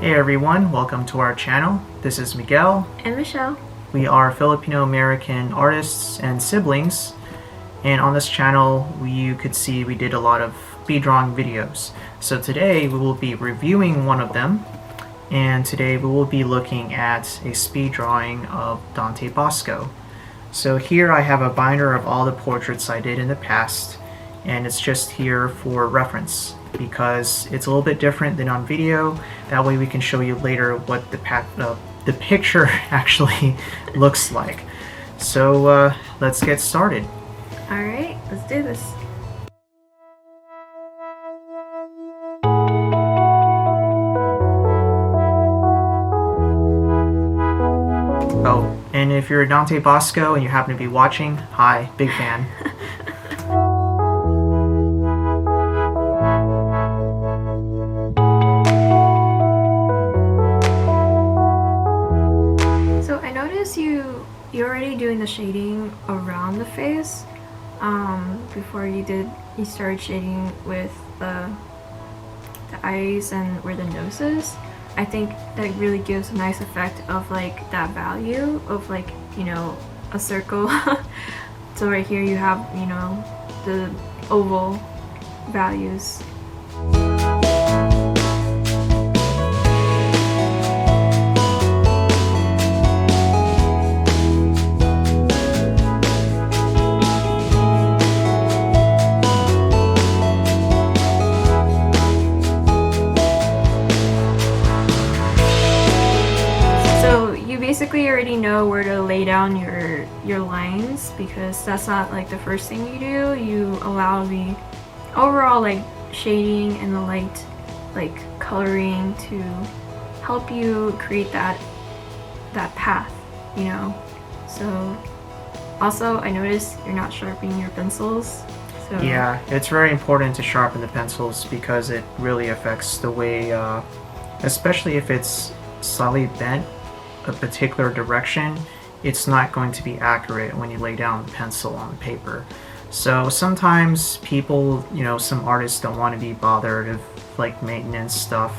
Hey everyone, welcome to our channel. This is Miguel. And Michelle. We are Filipino-American artists and siblings, and on this channel you could see we did a lot of speed drawing videos. So today we will be reviewing one of them, and today we will be looking at a speed drawing of Dante Basco. So here I have a binder of all the portraits I did in the past, and it's just here for reference because it's a little bit different than on video. That way we can show you later what the picture actually looks like. So let's get started. Alright, let's do this. Oh, and if you're Dante Basco and you happen to be watching, hi, big fan. You're already doing the shading around the face before you started shading with the eyes and where the nose is. I think that really gives a nice effect of like that value of like, you know, a circle. So right here you have, you know, the oval values. Basically, you already know where to lay down your lines because that's not like the first thing you do. You allow the overall like shading and the light like coloring to help you create that path, you know. So also I noticed you're not sharpening your pencils. So yeah, it's very important to sharpen the pencils because it really affects the way, especially if it's slightly bent a particular direction, it's not going to be accurate when you lay down the pencil on the paper. So sometimes people, you know, some artists don't want to be bothered with like maintenance stuff,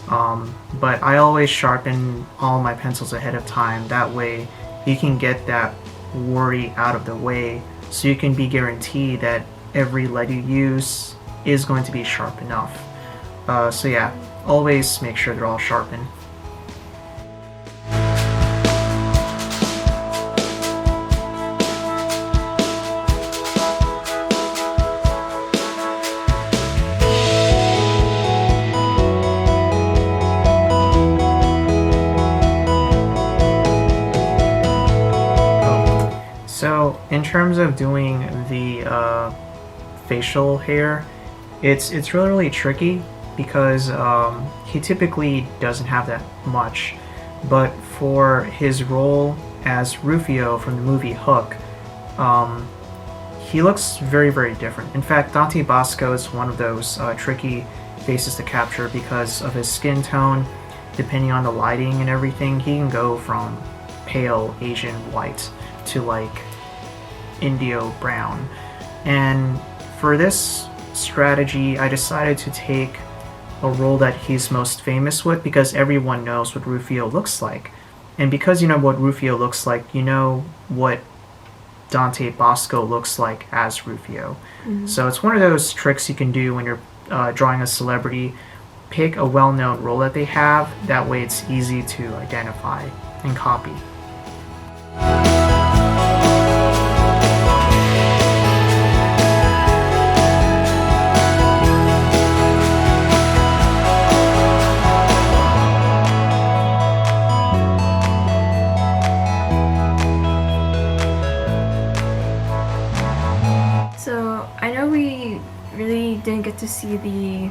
but I always sharpen all my pencils ahead of time. That way you can get that worry out of the way, so you can be guaranteed that every lead you use is going to be sharp enough. So yeah, always make sure they're all sharpened. So in terms of doing the facial hair, it's really tricky because he typically doesn't have that much, but for his role as Rufio from the movie Hook, he looks very different. In fact, Dante Basco is one of those tricky faces to capture because of his skin tone. Depending on the lighting and everything, he can go from pale Asian white to like Indio brown. And for this strategy, I decided to take a role that he's most famous with because everyone knows what Rufio looks like. And because you know what Rufio looks like, you know what Dante Basco looks like as Rufio. Mm-hmm. So it's one of those tricks you can do when you're drawing a celebrity. Pick a well-known role that they have, that way it's easy to identify and copy. So I know we really didn't get to see the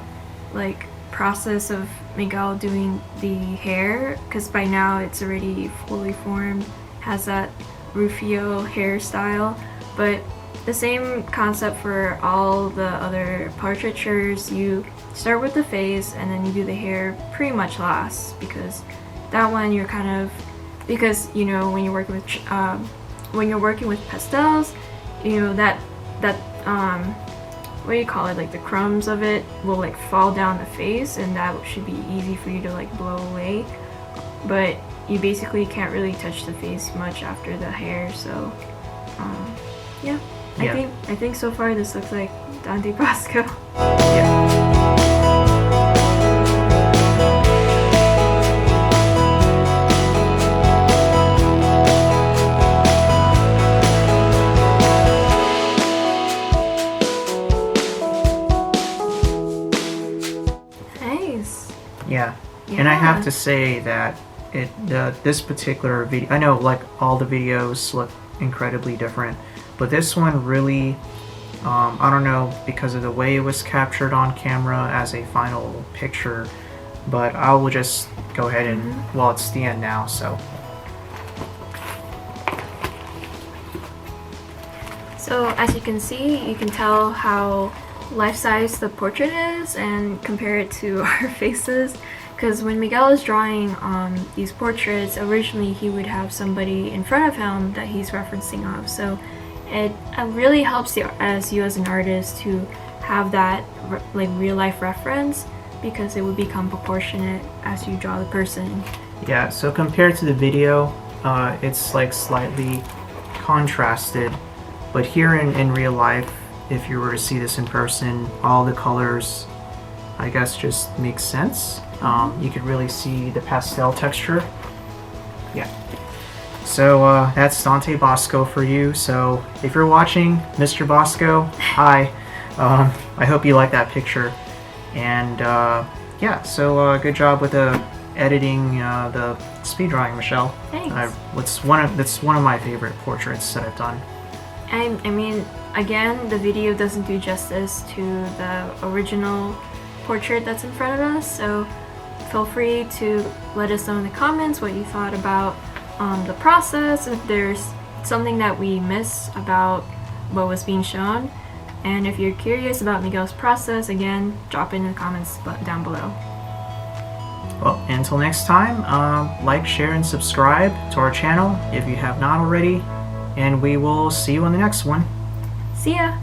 like process of Miguel doing the hair because by now it's already fully formed, has that Rufio hairstyle, but the same concept for all the other portraitures. You start with the face and then you do the hair pretty much last because that one you're kind of, because you know when you're working with pastels, you know that what do you call it, like the crumbs of it will like fall down the face, and that should be easy for you to like blow away. But you basically can't really touch the face much after the hair, so yeah. I think so far this looks like Dante Basco. Yeah. Nice. Yeah. And I have to say that this particular video, I know like all the videos look incredibly different, but this one really, I don't know, because of the way it was captured on camera as a final picture, but I will just go ahead and, well, it's the end now, so. So as you can see, you can tell how life-size the portrait is and compare it to our faces. Because when Miguel is drawing these portraits, originally he would have somebody in front of him that he's referencing of. So it really helps you as an artist to have that like real life reference, because it would become proportionate as you draw the person. Yeah, so compared to the video, it's like slightly contrasted. But here in real life, if you were to see this in person, all the colors, I guess, just make sense. You could really see the pastel texture. Yeah. So that's Dante Basco for you. So if you're watching, Mr. Basco, hi. I hope you like that picture. And yeah, so good job with the editing, the speed drawing, Michelle. Thanks. That's one of my favorite portraits that I've done. I mean, again, the video doesn't do justice to the original portrait that's in front of us, so feel free to let us know in the comments what you thought about the process, if there's something that we miss about what was being shown, and if you're curious about Miguel's process, again, drop it in the comments down below. Well, until next time, like, share, and subscribe to our channel if you have not already, and we will see you on the next one. See ya!